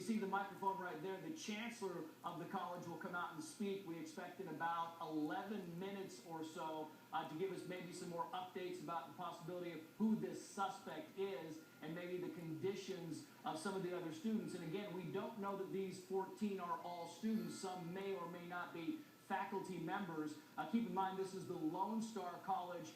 see the microphone right there. The chancellor of the college will come out and speak. We expect in about 11 minutes or so to give us maybe some more updates about the possibility of who this suspect is and maybe the conditions of some of the other students. And again, we don't know that these 14 are all students. Some may or may not be faculty members. Keep in mind, this is the Lone Star College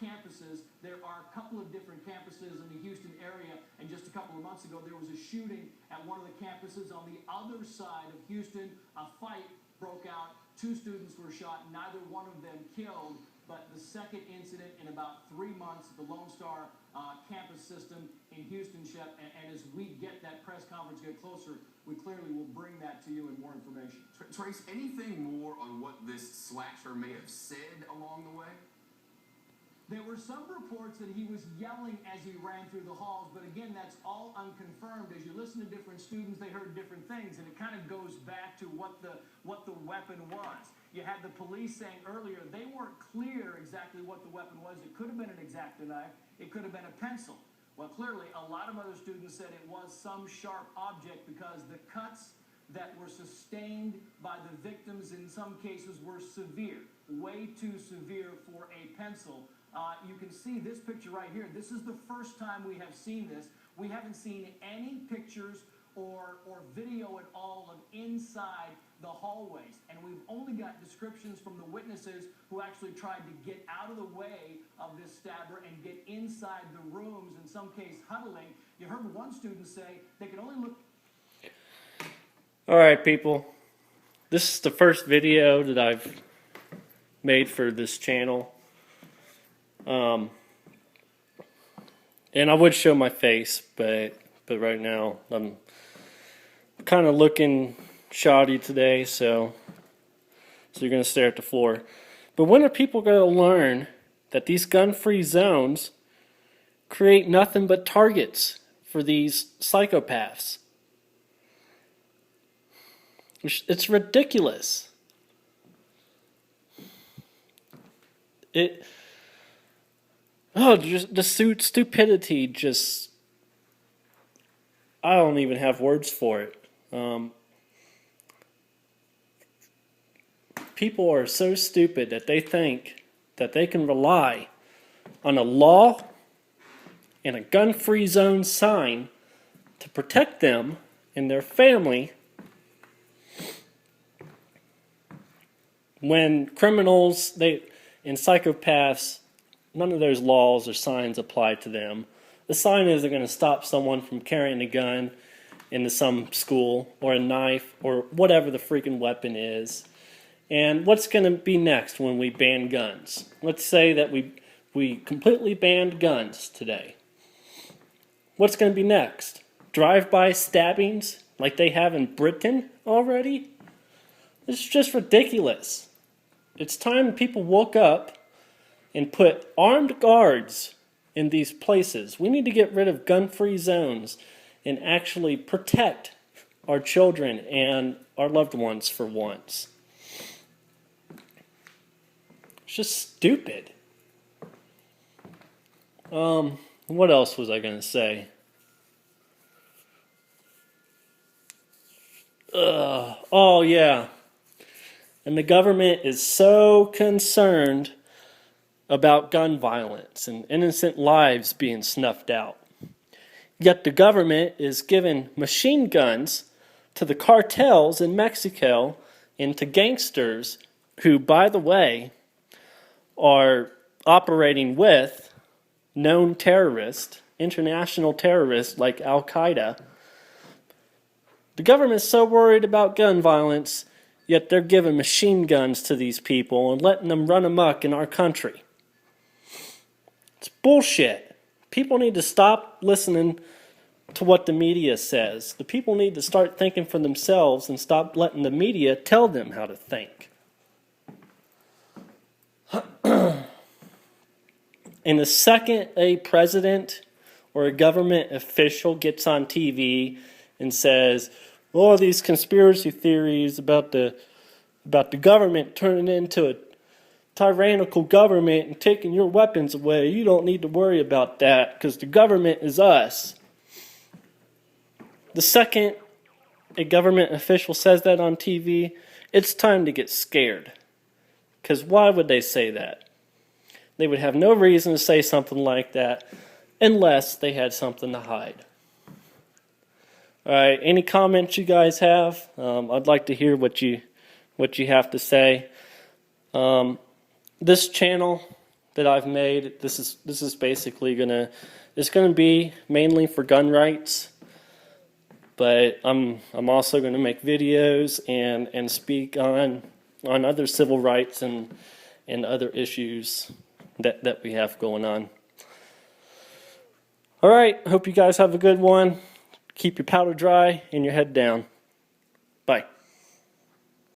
campuses. There are a couple of different campuses in the Houston area, and just a couple of months ago, there was a shooting at one of the campuses on the other side of Houston. A fight broke out. 2 students were shot, neither one of them killed, but the second incident in about 3 months at the Lone Star campus system in Houston, Shep, and as we get that press conference get closer, we clearly will bring that to you in more information. Trace, anything more on what this slasher may have said along the way? There were some reports that he was yelling as he ran through the halls, but again, that's all unconfirmed. As you listen to different students, they heard different things, and it kind of goes back to what the weapon was. You had the police saying earlier they weren't clear exactly what the weapon was. It could have been an X-Acto knife. It could have been a pencil. Well, clearly, a lot of other students said it was some sharp object because the cuts that were sustained by the victims in some cases were severe, way too severe for a pencil. You can see this picture right here. This is the first time we have seen this. We haven't seen any pictures or video at all of inside the hallways. And we've only got descriptions from the witnesses who actually tried to get out of the way of this stabber and get inside the rooms, in some case huddling. You heard one student say they could only look. All right, people. This is the first video that I've made for this channel. And I would show my face, but right now I'm kind of looking shoddy today, so you're going to stare at the floor. But when are people going to learn that these gun-free zones create nothing but targets for these psychopaths? It's ridiculous. Just the stupidity, just, I don't even have words for it. People are so stupid that they think that they can rely on a law and a gun-free zone sign to protect them and their family when criminals and psychopaths, none of those laws or signs apply to them. The sign isn't going to stop someone from carrying a gun into some school or a knife or whatever the freaking weapon is. And what's going to be next when we ban guns? Let's say that we completely banned guns today. What's going to be next? Drive-by stabbings like they have in Britain already? It's just ridiculous. It's time people woke up and put armed guards in these places. We need to get rid of gun-free zones and actually protect our children and our loved ones for once. It's just stupid. What else was I going to say? Oh, yeah. And the government is so concerned about gun violence and innocent lives being snuffed out. Yet the government is giving machine guns to the cartels in Mexico and to gangsters who, by the way, are operating with known terrorists, international terrorists like Al-Qaeda. The government is so worried about gun violence, yet they're giving machine guns to these people and letting them run amok in our country. It's bullshit. People need to stop listening to what the media says. The people need to start thinking for themselves and stop letting the media tell them how to think. And the second a president or a government official gets on TV and says, "Oh, these conspiracy theories about the government turning into a tyrannical government and taking your weapons away, you don't need to worry about that because the government is us." The second a government official says that on TV, it's time to get scared. Because why would they say that? They would have no reason to say something like that unless they had something to hide. All right, any comments you guys have? I'd like to hear what you have to say. This channel that I've made, this is basically gonna be mainly for gun rights, but I'm also gonna make videos and speak on other civil rights and other issues that we have going on. All right, hope you guys have a good one. Keep your powder dry and your head down. Bye.